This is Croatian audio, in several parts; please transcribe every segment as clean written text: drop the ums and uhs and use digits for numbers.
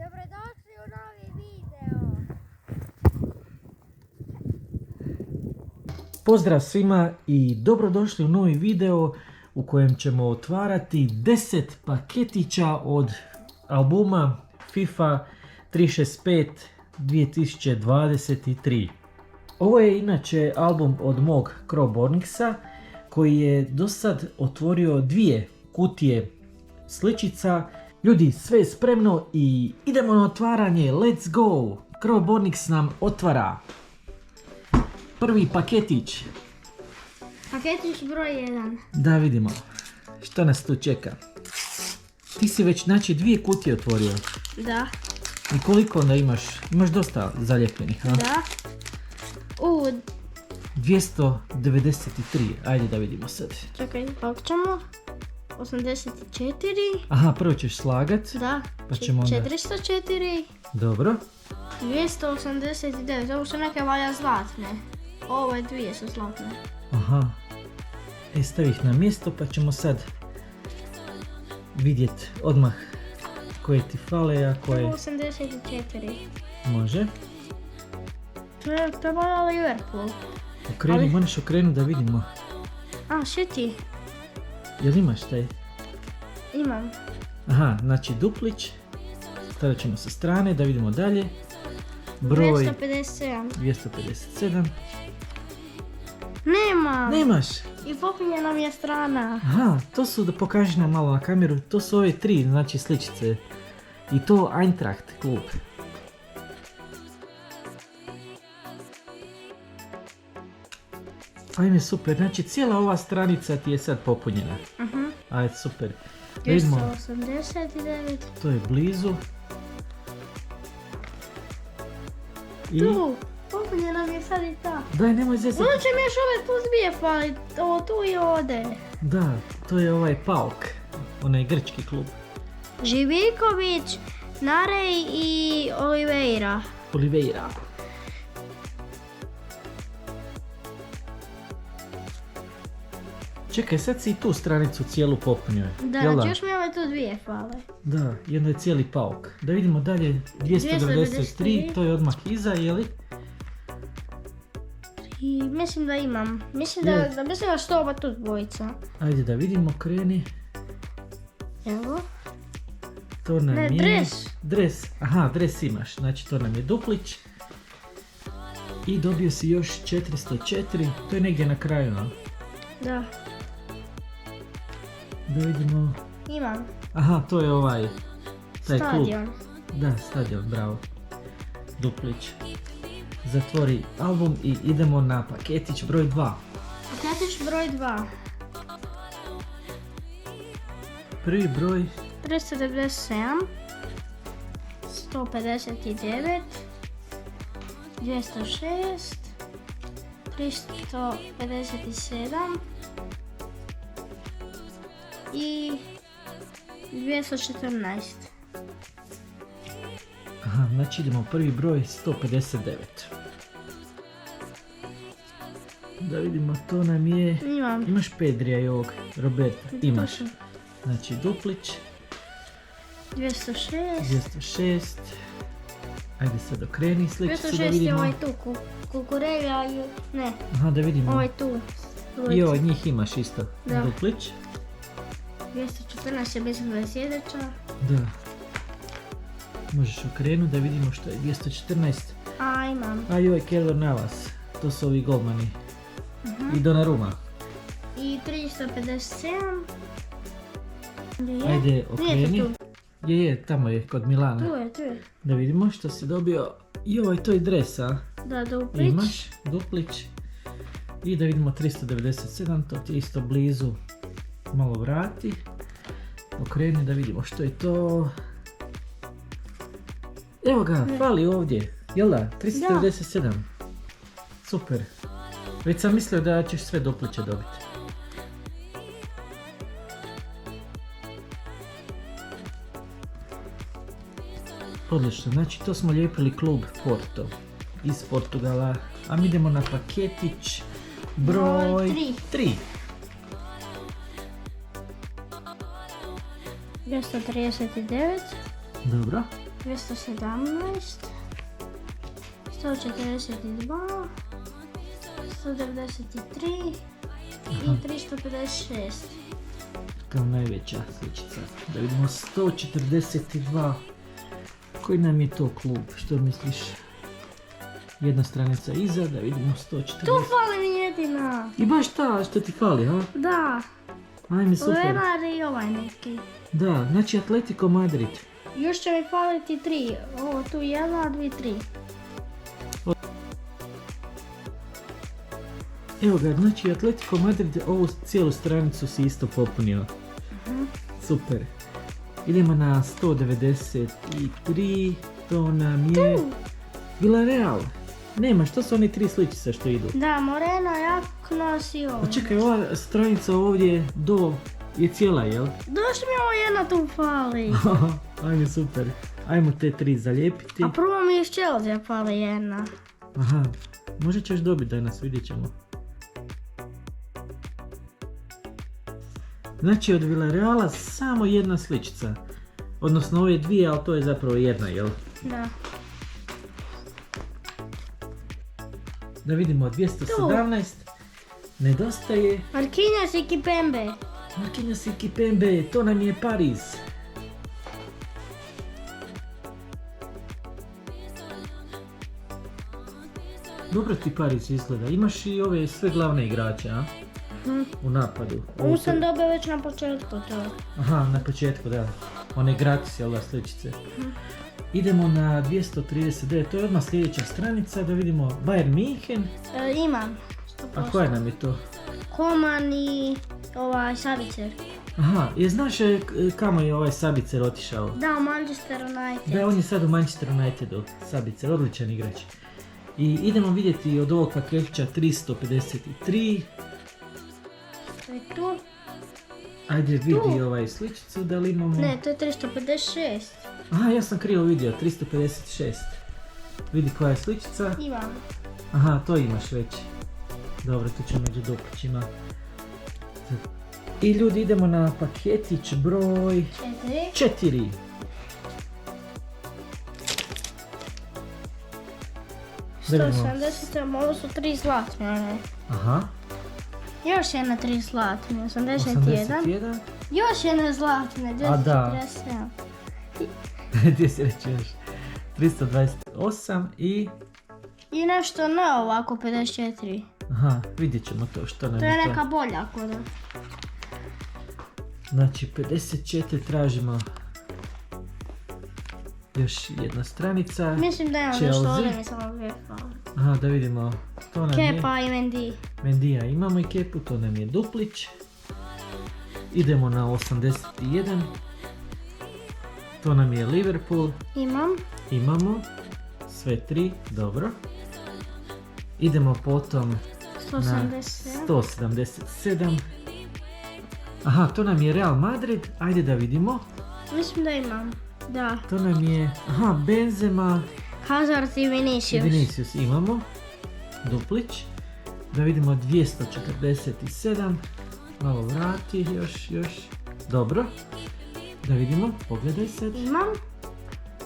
Dobrodošli u novi video. Pozdrav svima i dobrodošli u novi video u kojem ćemo otvarati 10 paketića od albuma FIFA 365 2023. Ovo je inače album od mog Crowbornixa koji je do sad otvorio 2 kutije sličica. Ljudi, sve je spremno i idemo na otvaranje, let's go! Crowbornix nam otvara prvi paketić. Paketić broj 1. Da vidimo što nas tu čeka. Ti si već znači 2 kutije otvorio. Da. I koliko onda imaš? Imaš dosta zaljepljenih, a? Da. 293, ajde da vidimo sad. Čekaj, kako ćemo? 84. Aha, prvo ćeš slagat. Da. Pa ćemo onda... 404. Dobro. 289. Ovo su neke valja zlatne. Ove dvije su zlatne. Aha. Stavi ih na mjesto pa ćemo sad vidjet odmah koje ti fale, a koje... 84. Može. To je valja Liverpool. Okreni, moraš okrenuti da vidimo. A, šiti. Jel imaš taj? Imam. Aha, znači duplić. Stavit ćemo sa strane da vidimo dalje. Broj 257. 257. Nema. Nemaš? I popinje nam je strana. Aha, to su, da pokažeš nam malo na kameru, to su ove 3, znači sličice. I to Eintracht klub. Ajme, super, znači cijela ova stranica ti je sad popunjena. Ajde, super. Da vidimo, 289. to je blizu. I... Tu, popunjena mi je sad i ta. Daj, nemoj zezati. Ono će mi još ove tu dvije falit, ovo tu i ode. Da, to je ovaj PAOK, onaj grčki klub. Živiković, Narej i Oliveira. Oliveira. Čekaj, sad si i tu stranicu cijelu popunio. Da, Jel znači još mi ove tu dvije fale. Da, i onda je cijeli PAOK. Da vidimo dalje, 293, to je odmah iza, jeli? I mislim da imam. Mislim da što ova tu dvojica. Ajde da vidimo, kreni. Evo. To nam Ne, je... dres. Dres, aha, dres imaš, znači to nam je duplić. I dobio si još 404, to je negdje na kraju, a? Da. Da vidimo... Imam. Aha, to je ovaj... taj Stadion. klub. Da, stadion, bravo. Duplić. Zatvori album i idemo na paketić broj 2. Paketić broj 2. Prvi broj... 397. 159. 206. 357. I 214. Aha, znači idemo prvi broj 159. Da vidimo, to nam je... Imam. Imaš Pedrija i ovog Roberta? Imaš. Znači duplić. 206. 206. Ajde sad okreni sličicu da 206 je vidimo. ovaj tu, Kukurelja i... ne, Aha, da vidimo. ovaj tu. I ovaj njih imaš isto. Da. Duplić. 214 je mislim da je sljedeća. Da. Možeš okrenuti da vidimo što je 214. A, imam. A joj, Keylor Navas. To su ovi golmani. I Donnarumma. I 357. Ajde, okreni. Nije to tu. Je, tamo je, kod Milana. Tu je. Da vidimo što si dobio. Joj, to je dres, a? Da, duplić. Imaš, duplić. I da vidimo 397, to ti je isto blizu. Malo vrati. Okreni da vidimo što je to. Evo ga, fali ovdje. Jel da? 397. Super. Već sam mislio da ćeš sve dupliće dobiti. Odlično, znači to smo lijepili klub Porto iz Portugala. A mi idemo na paketić broj 3. 239. Dobro. 217, 142, 193 i 356. Kao najveća sličica. Da vidimo 142. Koji nam je to klub? Što misliš? Jedna stranica iza, da vidimo 140. Tu fali mi jedina. I baš ta što ti fali, ha? Da. Ajme, super. Lenar i ovaj neki. Da, znači Atletico Madrid. Još će mi faliti 3. Ovo tu 1, 2, 3. Evo ga, znači Atletico Madrid ovu cijelu stranicu si isto popunio. Super. Idemo na 193, to nam je Villarreal. Nema, što su oni 3 sličice što idu? Da, Moreno, Jaknos i ovo. Pa čekaj, ova stranica ovdje do je cijela, jel? Došli mi ovo jedna tu fali. Ajme, super. Ajmo te 3 zalijepiti. A prvo mi iz Chelsea fali jedna. Aha, možda ćeš dobiti danas, vidjet ćemo. Znači od Villarreala samo jedna sličica. Odnosno ove 2, ali to je zapravo jedna, jel? Da. Da vidimo, 217. Nedostaje Marquinhos i Kipembe. Marquinhos i Kipembe, to nam je Pariz. Dobro ti Pariz izgleda, imaš i ove sve glavne igrače, a? U napadu. Ovo sam dobio već na početku to. Aha, na početku, da. One gratis, jel da, sličice. Idemo na 239, to je odmah sljedeća stranica, da vidimo Bayern München. Imam. 100%. A koja nam je to? Koman i ovaj Savicer. Aha, je znaš kamo je ovaj Sabicer otišao? Da, u Manchester United. Da, on je sad u Manchester Unitedu, Sabicer, odličan igrač. I idemo vidjeti od ovog paketića 353. To je tu. Ajde vidi ovaj sličicu, da li imamo... Ne, to je 356. Aha, ja sam krivo vidio, 356. Vidi koja je sličica. Imam. Aha, to imaš već. Dobro, tu ću među dopućima. I ljudi, idemo na paketić broj 4. Da vidimo. 177, ovo su 3 zlatne. Aha, Još jedna 3 zlatne, 81. 81. Još jedna zlatne, A da. 247. Gdje si reći još? 328 i... I nešto ne ovako 54. Aha, vidjet ćemo to što nam To je je to. neka bolja koda. Znači 54 tražimo. Još jedna stranica. Mislim da imam Chelsea. nešto ovdje, mi samo dvije fali. Aha, da vidimo. To nam je Kepa i Mendy. Mendija, imamo i Kepu, to nam je duplić. Idemo na 81. To nam je Liverpool. Imam. Imamo sve 3, dobro. Idemo potom na 177. 177. Aha, to nam je Real Madrid, ajde da vidimo. Mislim da imam. Da. To nam je, aha, Benzema Hazard i i Vinicius. Vinicius imamo. Duplić. Da vidimo 247. Malo vrati, još. Dobro. Da vidimo, pogledaj sad. Imam.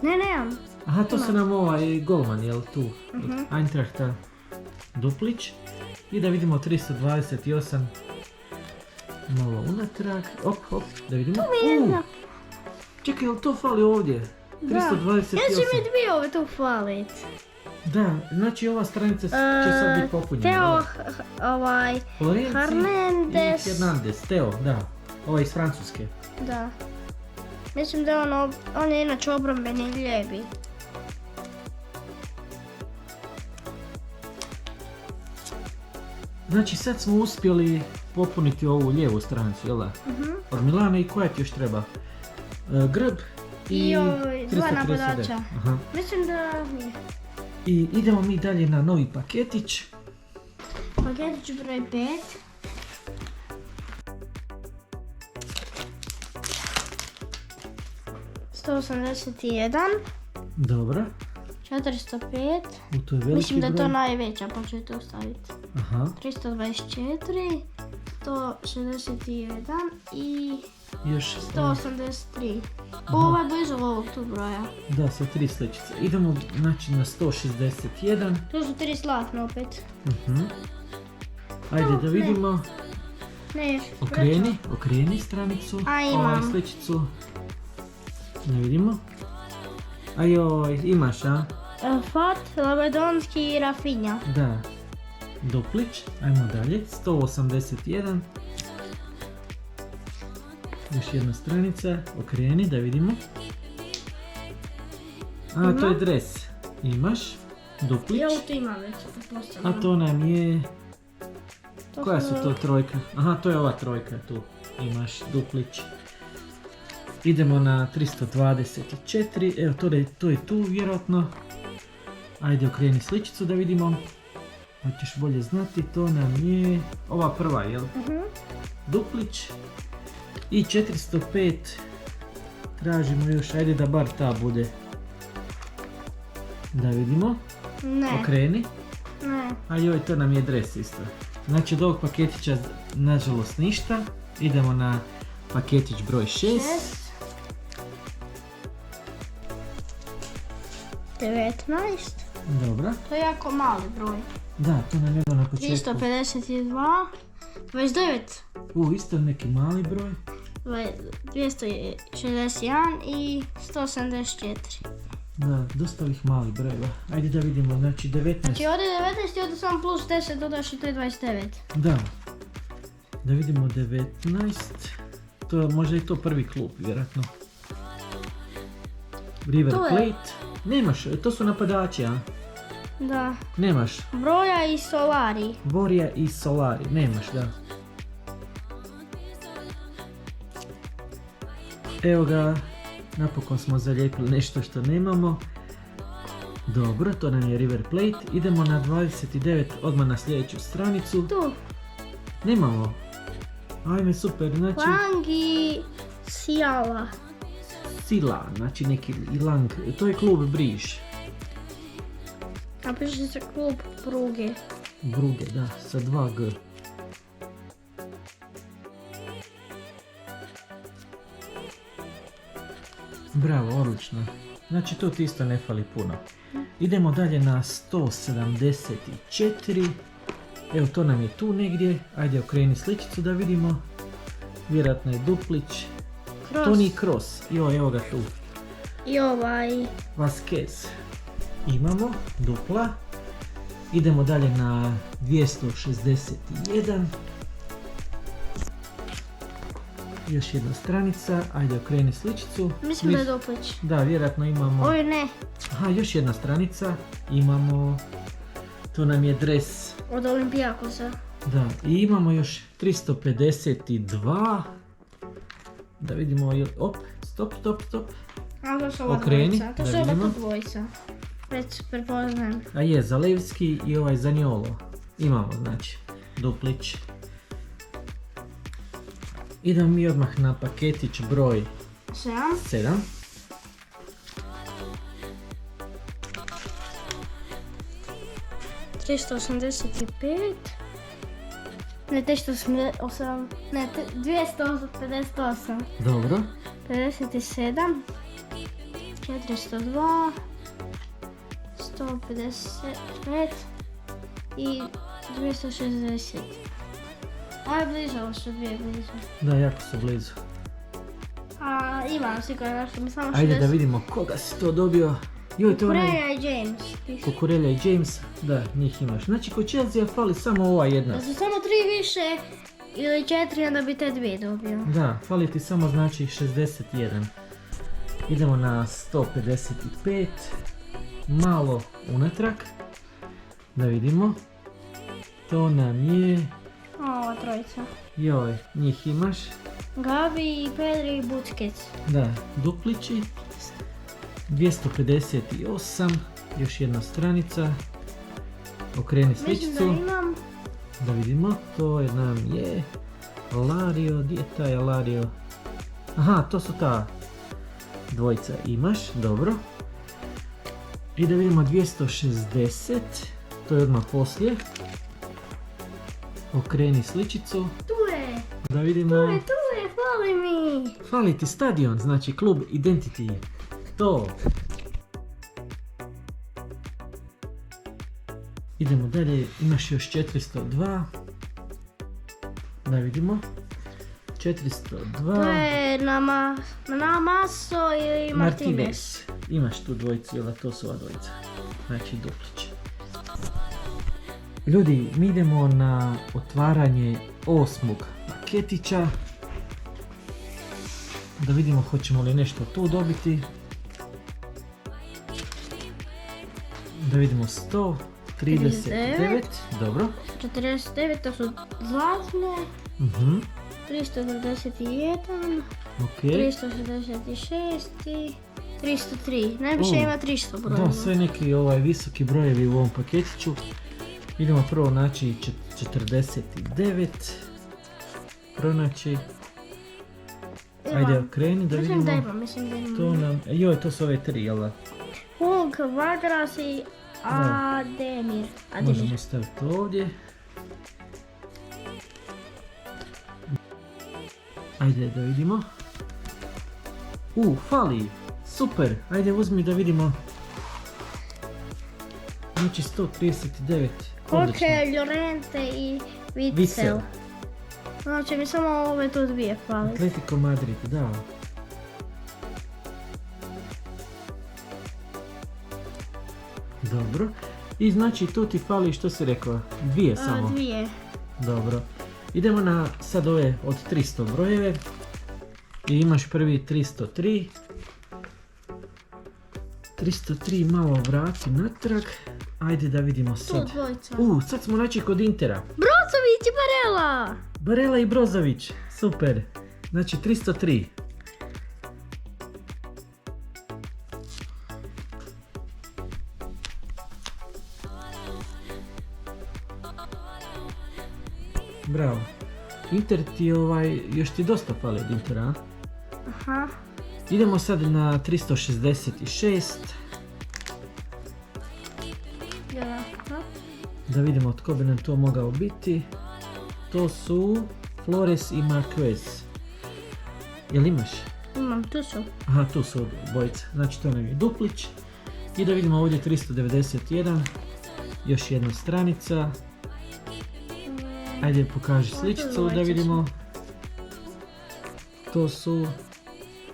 Ne, nemam. Aha, to su Imam. nam ovaj golman, jel tu? Od Eintrachta. Duplić. I da vidimo 328. Malo unatrag. Hop, da vidimo. Jedna. Čekaj, jel to fali ovdje? 328. Ja će mi dvije ove tu falit. Da, znači ova stranica će sad biti popunjena. Teo, ovaj, Florenci Hernandez. i Hernandez. Teo, da. Ovaj iz Francuske. Da. Mislim da je on je inače obrambeni lijevi. Znači sad smo uspjeli popuniti ovu lijevu stranicu, jel da? Od Milana i koja ti još treba? Grb I dva 339. napadača. Aha. Mislim da nije. I idemo mi dalje na novi paketić. Paketić broj 5. ...181, Dobro. 405, U to je veliki mislim da je to broj. najveća, pa ću to staviti. Aha. 324, 161 i Još... 183. Ovo je blizu ovog tu broja. Da, sa 3 sličice. Idemo znači na 161. Tu su 3 zlatne opet. Ajde da vidimo. Ne, Okreni stranicu. A, imam. Sličicu. Da vidimo. Ajoj, imaš, a? Fat, Labedonski i Rafinha. Da. Duplić. Ajmo dalje. 181. Još jedna stranica. Okreni da vidimo. A, to je dres. Imaš. Duplić. Ja tu imam već. A to nam je... Koja su to trojka? Aha, to je ova trojka tu. Imaš duplić. Idemo na 324. Evo, to je tu vjerojatno. Ajde, okreni sličicu da vidimo. Hoćeš bolje znati, to nam je ova prva, jel? Duplić. I 405. Tražimo još, ajde da bar ta bude. Da vidimo. Ne. Okreni. Ne. A joj, to nam je dres isto. Znači od ovog paketića nažalost ništa. Idemo na paketić broj 6. 19. Dobro. To je jako mali broj. Da, to nam je na početku. 352. 29. Isto neki mali broj. 261 i 174. Da, dosta ovih malih brojeva. Ajde da vidimo, znači 19. Znači ovdje je 19 i ovdje samo plus 10 dodaš i to je 29. Da. Da vidimo 19. To je možda i to prvi klub, vjerojatno. River Plate. Nemaš, to su napadači, a? Da. Nemaš. Broja i Solari. Borja i Solari, nemaš, da. Evo ga, napokon smo zalijepili nešto što nemamo. Dobro, to nam je River Plate. Idemo na 29, odmah na sljedeću stranicu. Tu. Nemamo. Ajme, super, znači... Lang i Sijala. Sila, znači neki Lang. To je klub Briž. A piše se klub Bruge. Bruge, da, sa 2G. Bravo, odlično. Znači to ti isto ne fali puno. Idemo dalje na 174. Evo, to nam je tu negdje. Ajde, okreni sličicu da vidimo. Vjerojatno je duplić. Toni Kroos. Joj, evo ga tu. I ovaj. Vasquez. Imamo dupla. Idemo dalje na 261. Još jedna stranica. Ajde, okreni sličicu. Mislim da je duplić. Da, vjerojatno imamo... Oj, ne. Aha, još jedna stranica. Imamo... To nam je dres. Od Olimpijakosa. Da, i imamo još 352. Da vidimo, op, stop. A to su ova Okreni, dvojica. To da su ova vidimo. dvojica. Već prepoznajem. A je, Zalewski i ovaj Zaniolo. Imamo, znači, duplić. Idemo mi odmah na paketić broj 7. Ne, 388. Ne, 258. Dobro. 57. 402. 155. I 260. Ovo je blizu, ovo su dvije blizu. Da, jako su blizu. A imam sigurno nešto, mi samo 60. Ajde da vidimo koga si to dobio. Joj, to onaj... Kukurelja i James. Kukurelja i James, da, njih imaš. Znači, kod Chelsea fali samo ova jedna. Da su samo 3 više ili 4, onda bi te dvije dobio. Da, fali ti samo znači 61. Idemo na 155. Malo unatrag. Da vidimo. To nam je... Ova trojica. Joj, njih imaš. Gavi, Pedri i Busquets. Da, duplići. 258. Još jedna stranica. Okreni sličicu. Mislim da imam. Da vidimo, to je nam je Lario, gdje je taj Lario? Aha, to su ta dvojica imaš, dobro. I da vidimo 260, to je odmah poslije. Okreni sličicu, Tu je, da vidimo, tu je, fali mi. Fali ti stadion, znači klub Identity. To. Idemo dalje, imaš još 402. Da vidimo. 402. To je Namaso ili Martinez. Imaš tu dvojicu, jel da, to su ova dvojica. Znači duplić. Ljudi, mi idemo na otvaranje 8. paketića. Da vidimo hoćemo li nešto tu dobiti. Da vidimo 139. Dobro. 49, to su zlatne. 391, Ok. 366 i 303. Najviše ima 300 brojeva. Da, sve neki visoki brojevi u ovom paketiću. Idemo prvo naći 49. Pronaći. Ajde okreni da vidimo. Mislim da ima. To nam, joj, to su ove 3, jel da? Hulk, Vagras i Ademir. Možemo staviti ovdje. Ajde da vidimo. Fali! Super! Ajde uzmi da vidimo. Znači 139. Koke, Llorente i Witsel. Znači mi samo ove tu dvije fali. Atletico Madrid, da. Dobro. I znači tu ti fali, što si rekla? Dvije samo? Dvije. Dobro. Idemo na sad ove od 300 brojeve. I imaš prvi 303. 303 malo vrati natrag. Ajde da vidimo sad. Tu dvojica. Sad smo znači kod Intera. Brozović i Barella! Barella i Brozović. Super. Znači 303. Bravo. Inter ti još ti dosta fali od Intera, a? Aha. Idemo sad na 366. Da vidimo tko bi nam to mogao biti. To su Flores i Marquez. Jel imaš? Imam, tu su. Aha, tu su obojica. Znači to nam je duplić. I da vidimo ovdje 391. Još jedna stranica. Ajde pokaži sličicu da vidimo. To su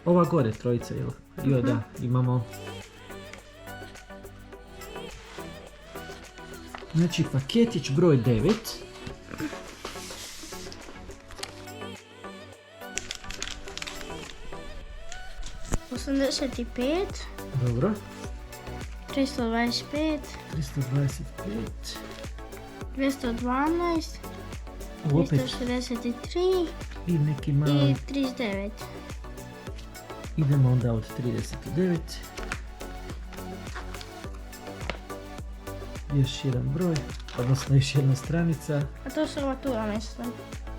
ova gore trojica, jel? Jo, da, imamo. Znači paketić broj 9. Dobro. 325. 212. Opet 363 i neki mali. i 39. Idemo onda od 39. Još jedan broj, odnosno još jedna stranica. A to su ova tu, ja mislim.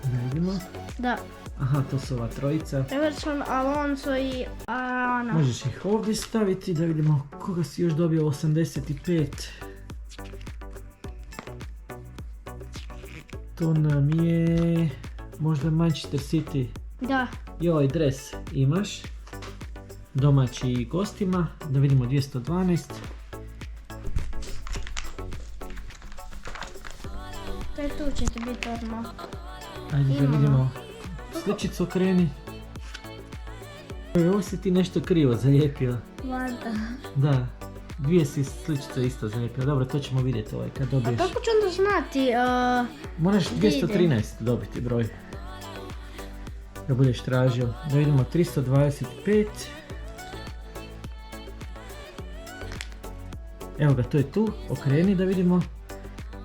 Da vidimo. Da. Aha, to su ova trojica. Everson, Alonso i Ana. Možeš ih ovdje staviti da vidimo koga si još dobio. 85. To nam je možda Manchester City. Da. Joj, dres imaš. Domaći i gostima. Da vidimo 212. To je tu će ti biti odmah. Ajde da vidimo. Sličicu okreni. Ovo si ti nešto krivo zalijepio. Valjda. Da. Dvije si sličice isto zalijepio. Dobro, to ćemo vidjeti kad A dobiješ. kako ću onda znati? Moraš 213 dobiti broj. Da budeš tražio. Da vidimo 325. Evo ga, to je tu. Okreni da vidimo.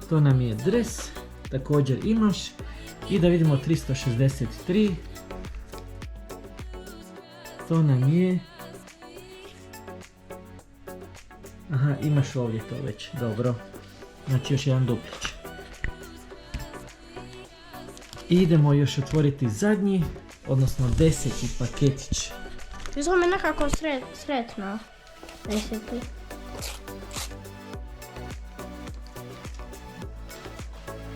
To nam je dres. Također imaš. I da vidimo 363. To nam je... Aha, imaš ovdje to već. Dobro. Znači još jedan duplić. I idemo još otvoriti zadnji, odnosno 10. paketić. Izgleda mi nekako sretno. 10.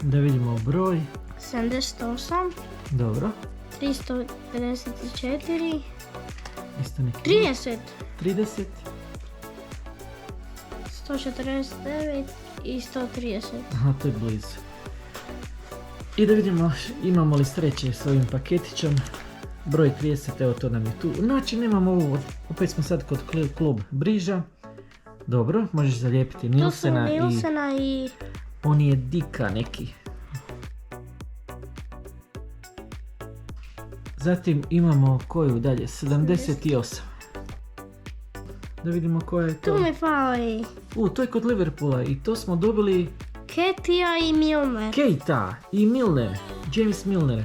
Da vidimo broj. 78. Dobro. 354, Isto neki 30, 30. 149 i 130. Aha, to je blizu. I da vidimo imamo li sreće s ovim paketićem. Broj 30, evo to nam je tu. Znači nemamo ovo, opet smo sad kod klub Briža. Dobro, možeš zalijepiti Nilsena To su Nilsena i... on je Dika neki. Zatim imamo koju dalje, 78. Da vidimo koja je to. Tu mi fali To je kod Liverpoola i to smo dobili Ketija i Milner. Keita i Milner, James Milner.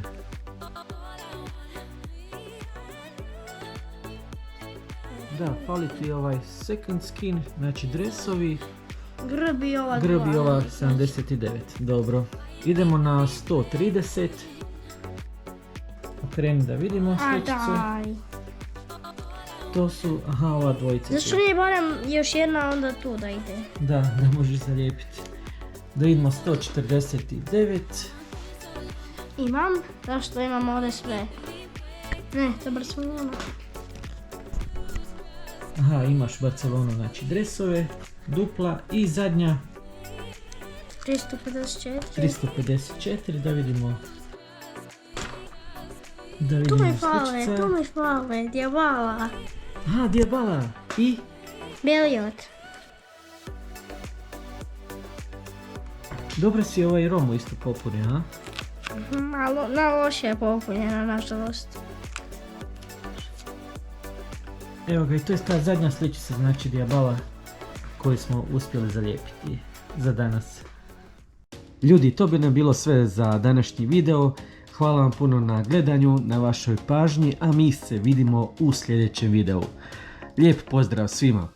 Da, fali ti ovaj second skin, znači dresovi, Grbi ova Grbi ova 79, dobro. Idemo na 130. Okreni da vidimo A sličicu. daj. To su, aha, ova dvojica. Zašto nije barem još jedna onda tu da ide? Da možeš zalijepiti. Da vidimo 149. Imam? Zašto imam ovdje sve? Ne, to Barcelona. Aha, imaš Barcelonu, znači dresove, dupla i zadnja 354. 354, da vidimo. Da Tu vidimo mi fale, sličica. tu mi fale, Djabala. Aha, Dybala i Beliot. dobro si ovaj Romu isto popunio, a? Malo, na loše je popunjena, nažalost. Evo ga, i to je ta zadnja sličica, znači Dybala koju smo uspjeli zalijepiti za danas. Ljudi, to bi nam bilo sve za današnji video. Hvala vam puno na gledanju, na vašoj pažnji, a mi se vidimo u sljedećem videu. Lijep pozdrav svima!